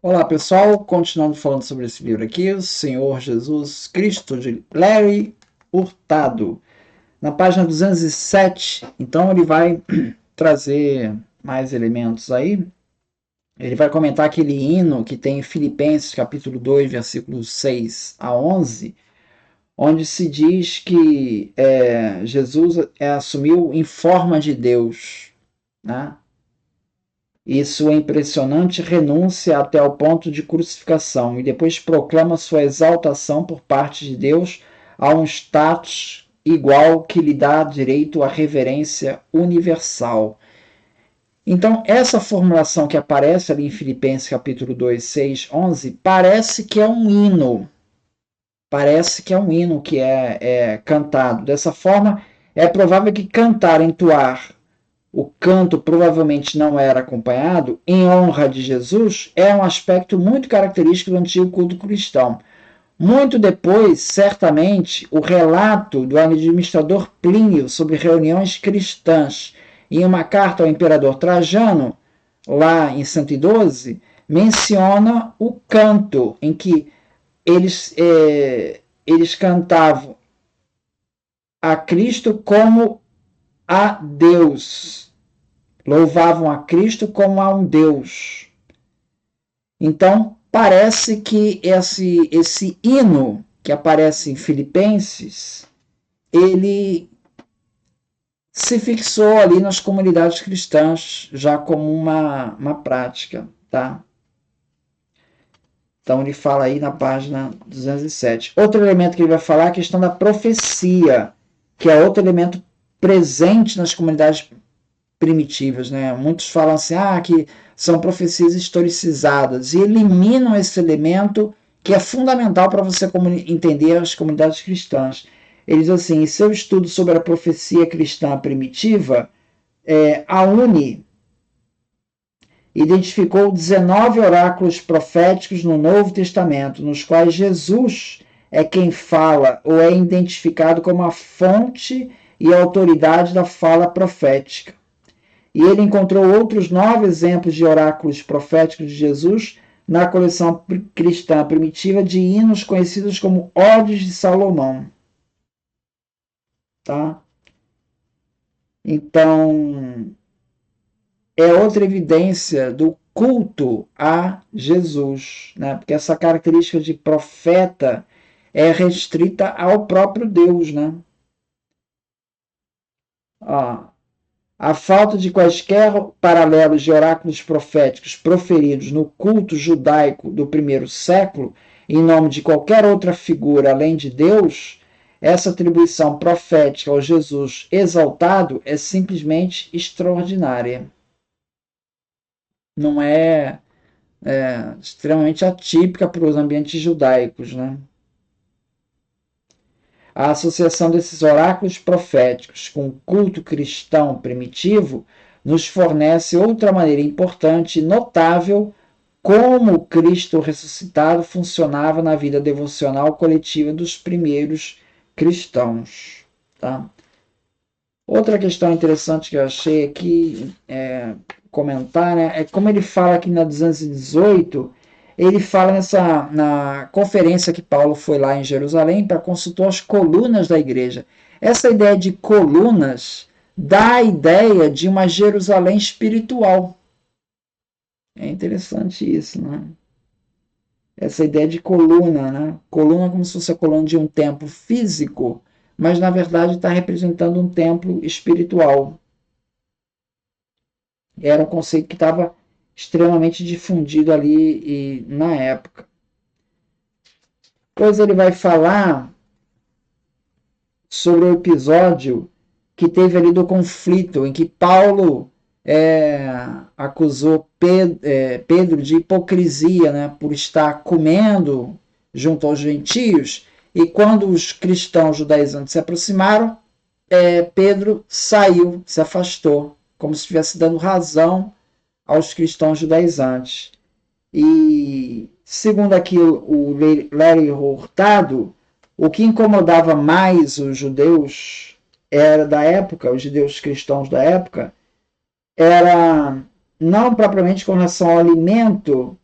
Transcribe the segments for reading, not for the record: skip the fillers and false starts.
Olá pessoal, continuando falando sobre esse livro aqui, o Senhor Jesus Cristo, de Larry Hurtado. Na página 207, então ele vai trazer mais elementos aí. Ele vai comentar aquele hino que tem em Filipenses capítulo 2, versículos 6 a 11, onde se diz que Jesus assumiu em forma de Deus, né? E sua impressionante renúncia até o ponto de crucificação, e depois proclama sua exaltação por parte de Deus a um status igual que lhe dá direito à reverência universal. Então, essa formulação que aparece ali em Filipenses capítulo 2, 6, 11, parece que é um hino. Parece que é um hino que é cantado. Dessa forma, é provável que cantar, entoar o canto provavelmente não era acompanhado, em honra de Jesus, é um aspecto muito característico do antigo culto cristão. Muito depois, certamente, o relato do administrador Plínio sobre reuniões cristãs em uma carta ao imperador Trajano, lá em 112, menciona o canto em que eles cantavam a Cristo como a Deus. Louvavam a Cristo como a um Deus. Então, parece que esse hino que aparece em Filipenses, ele se fixou ali nas comunidades cristãs já como uma prática, tá? Então, ele fala aí na página 207. Outro elemento que ele vai falar é a questão da profecia, que é outro elemento presente nas comunidades primitivas, né? Muitos falam assim, que são profecias historicizadas e eliminam esse elemento que é fundamental para você entender as comunidades cristãs. Eles assim, em seu estudo sobre a profecia cristã primitiva, a UNE identificou 19 oráculos proféticos no Novo Testamento, nos quais Jesus é quem fala ou é identificado como a fonte e a autoridade da fala profética. E ele encontrou outros 9 exemplos de oráculos proféticos de Jesus na coleção cristã primitiva de hinos conhecidos como Odes de Salomão. Tá? Então, é outra evidência do culto a Jesus, né? Porque essa característica de profeta é restrita ao próprio Deus, né? A falta de quaisquer paralelos de oráculos proféticos proferidos no culto judaico do primeiro século, em nome de qualquer outra figura além de Deus, essa atribuição profética ao Jesus exaltado é simplesmente extraordinária. Não extremamente atípica para os ambientes judaicos, né? A associação desses oráculos proféticos com o culto cristão primitivo nos fornece outra maneira importante e notável como o Cristo ressuscitado funcionava na vida devocional coletiva dos primeiros cristãos. Tá? Outra questão interessante que eu achei aqui comentar, né, é como ele fala aqui na 218, ele fala na conferência que Paulo foi lá em Jerusalém para consultar as colunas da igreja. Essa ideia de colunas dá a ideia de uma Jerusalém espiritual. É interessante isso, né? Essa ideia de coluna, né? Coluna como se fosse a coluna de um templo físico, mas na verdade está representando um templo espiritual. Era um conceito que estava extremamente difundido ali na época. Depois ele vai falar sobre o episódio que teve ali do conflito, em que Paulo acusou Pedro de hipocrisia, né, por estar comendo junto aos gentios, e quando os cristãos judaizantes se aproximaram, Pedro saiu, se afastou, como se estivesse dando razão aos cristãos judaizantes. E, segundo aqui o Larry Hurtado, o que incomodava mais os judeus da época, os judeus cristãos da época, era não propriamente com relação ao alimento,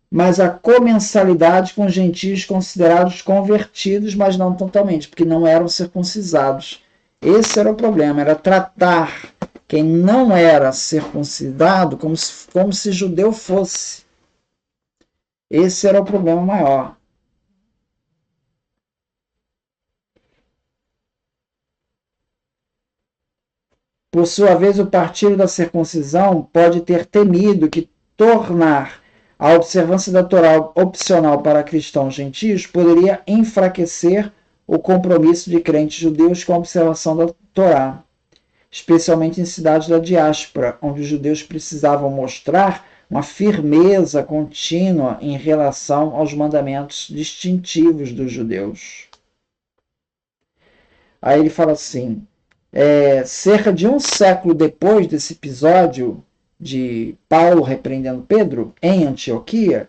mas a comensalidade com gentios considerados convertidos, mas não totalmente, porque não eram circuncisados. Esse era o problema, era tratar quem não era circuncidado como se judeu fosse. Esse era o problema maior. Por sua vez, o partido da circuncisão pode ter temido que tornar a observância da Torá opcional para cristãos gentios poderia enfraquecer o compromisso de crentes judeus com a observação da Torá, especialmente em cidades da diáspora, onde os judeus precisavam mostrar uma firmeza contínua em relação aos mandamentos distintivos dos judeus. Aí ele fala assim, cerca de um século depois desse episódio de Paulo repreendendo Pedro, em Antioquia,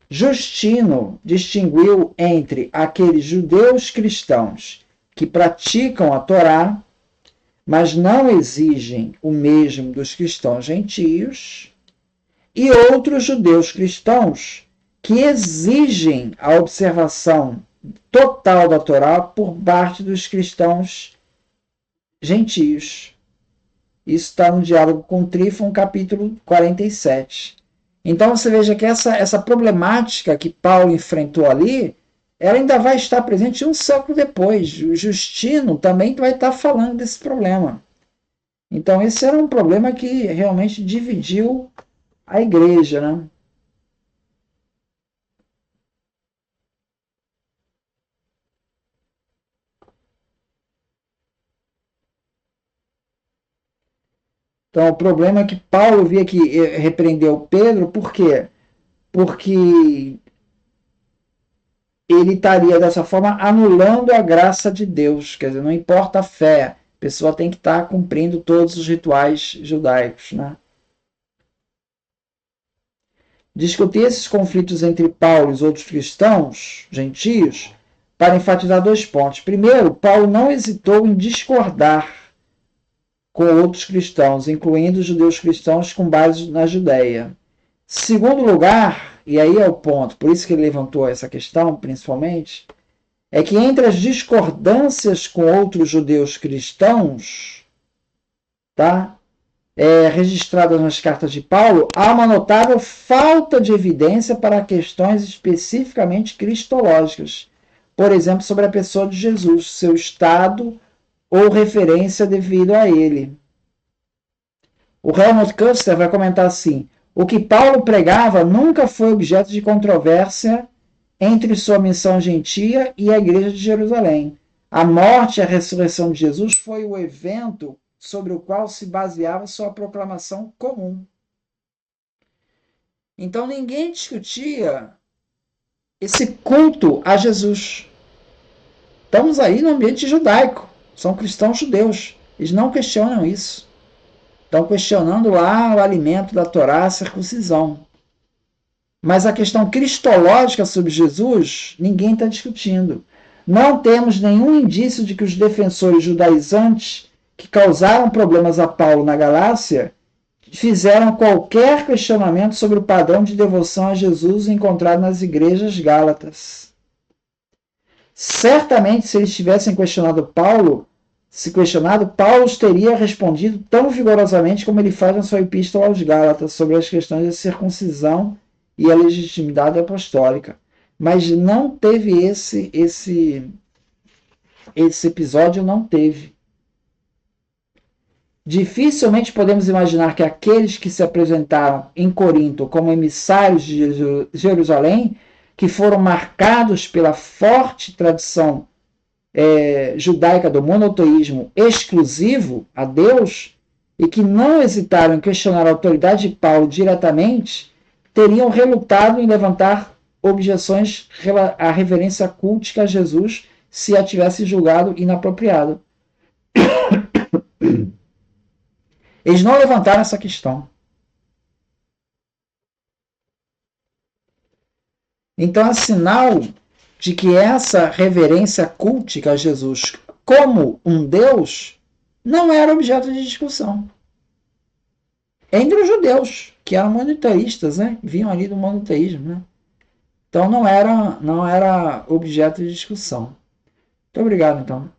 Justino distinguiu entre aqueles judeus cristãos que praticam a Torá, mas não exigem o mesmo dos cristãos gentios, e outros judeus cristãos que exigem a observação total da Torá por parte dos cristãos gentios. Isso está no diálogo com Trífon, capítulo 47. Então você veja que essa problemática que Paulo enfrentou ali, ela ainda vai estar presente um século depois. O Justino também vai estar falando desse problema. Então esse era um problema que realmente dividiu a igreja, né? Então, o problema é que Paulo via que repreendeu Pedro, por quê? Porque ele estaria, dessa forma, anulando a graça de Deus. Quer dizer, não importa a fé, a pessoa tem que estar cumprindo todos os rituais judaicos, né? Discutir esses conflitos entre Paulo e os outros cristãos, gentios, para enfatizar dois pontos. Primeiro, Paulo não hesitou em discordar com outros cristãos, incluindo os judeus cristãos com base na Judéia. Segundo lugar, e aí é o ponto, por isso que ele levantou essa questão, principalmente, é que entre as discordâncias com outros judeus cristãos, tá, registradas nas cartas de Paulo, há uma notável falta de evidência para questões especificamente cristológicas. Por exemplo, sobre a pessoa de Jesus, seu estado ou referência devido a ele. O Helmut Custer vai comentar assim: o que Paulo pregava nunca foi objeto de controvérsia entre sua missão gentia e a igreja de Jerusalém. A morte e a ressurreição de Jesus foi o evento sobre o qual se baseava sua proclamação comum. Então ninguém discutia esse culto a Jesus. Estamos aí no ambiente judaico. São cristãos judeus. Eles não questionam isso. Estão questionando lá o alimento da Torá, a circuncisão. Mas a questão cristológica sobre Jesus, ninguém está discutindo. Não temos nenhum indício de que os defensores judaizantes que causaram problemas a Paulo na Galácia fizeram qualquer questionamento sobre o padrão de devoção a Jesus encontrado nas igrejas gálatas. Certamente, se eles tivessem questionado Paulo, Paulo teria respondido tão vigorosamente como ele faz na sua epístola aos Gálatas sobre as questões da circuncisão e a legitimidade apostólica. Mas não teve esse episódio, não teve. Dificilmente podemos imaginar que aqueles que se apresentaram em Corinto como emissários de Jerusalém, que foram marcados pela forte tradição judaica do monoteísmo exclusivo a Deus, e que não hesitaram em questionar a autoridade de Paulo diretamente, teriam relutado em levantar objeções à reverência cultica a Jesus se a tivesse julgado inapropriada. Eles não levantaram essa questão. Então é sinal de que essa reverência cultica a Jesus como um Deus não era objeto de discussão. entre os judeus, que eram monoteístas, né? Vinham ali do monoteísmo, né? Então não era objeto de discussão. Muito obrigado, então.